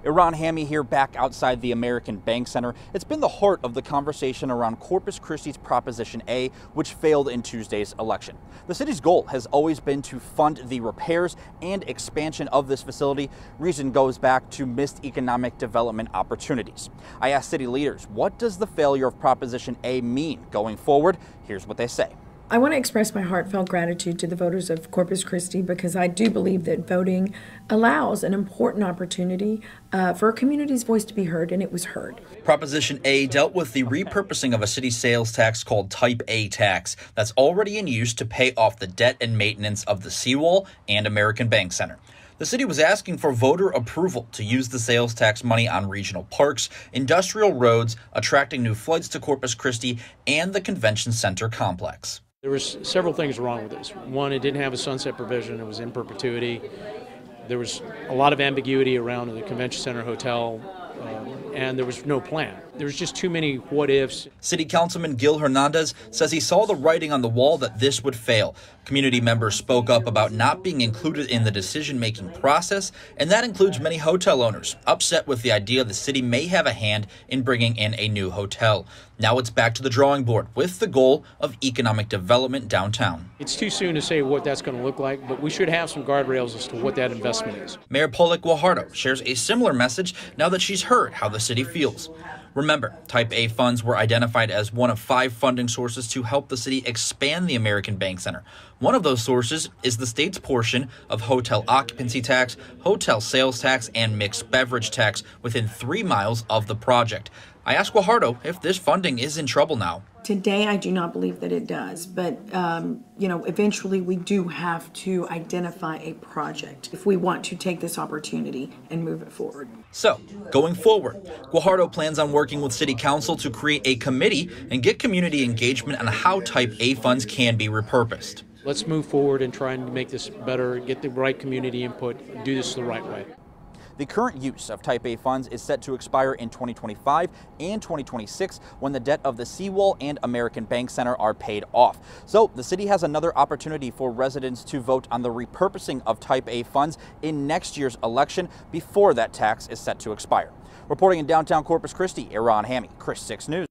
Iran Hammy here, back outside the American Bank Center. It's been the heart of the conversation around Corpus Christi's Proposition A, which failed in Tuesday's election. The city's goal has always been to fund the repairs and expansion of this facility. Reason goes back to missed economic development opportunities. I asked city leaders, what does the failure of Proposition A mean going forward? Here's what they say. I want to express my heartfelt gratitude to the voters of Corpus Christi because I do believe that voting allows an important opportunity for a community's voice to be heard, and it was heard. Proposition A dealt with the repurposing of a city sales tax called Type A tax that's already in use to pay off the debt and maintenance of the seawall and American Bank Center. The city was asking for voter approval to use the sales tax money on regional parks, industrial roads, attracting new flights to Corpus Christi, and the convention center complex. There was several things wrong with this. One, it didn't have a sunset provision. It was in perpetuity. There was a lot of ambiguity around the convention center hotel, and there was no plan. There was just too many what-ifs. City Councilman Gil Hernandez says he saw the writing on the wall that this would fail. Community members spoke up about not being included in the decision-making process, and that includes many hotel owners, upset with the idea the city may have a hand in bringing in a new hotel. Now it's back to the drawing board with the goal of economic development downtown. It's too soon to say what that's going to look like, but we should have some guardrails as to what that investment is. Mayor Pollock Guajardo shares a similar message now that she's heard how the city feels. Remember, Type A funds were identified as one of 5 funding sources to help the city expand the American Bank Center. One of those sources is the state's portion of hotel occupancy tax, hotel sales tax, and mixed beverage tax within 3 miles of the project. I asked Guajardo if this funding is in trouble now. Today, I do not believe that it does, but eventually we do have to identify a project if we want to take this opportunity and move it forward. So, going forward, Guajardo plans on working with City Council to create a committee and get community engagement on how Type A funds can be repurposed. Let's move forward and try and make this better, get the right community input, do this the right way. The current use of Type A funds is set to expire in 2025 and 2026 when the debt of the seawall and American Bank Center are paid off. So the city has another opportunity for residents to vote on the repurposing of Type A funds in next year's election before that tax is set to expire. Reporting in downtown Corpus Christi, Iran Hammy, Chris 6 News.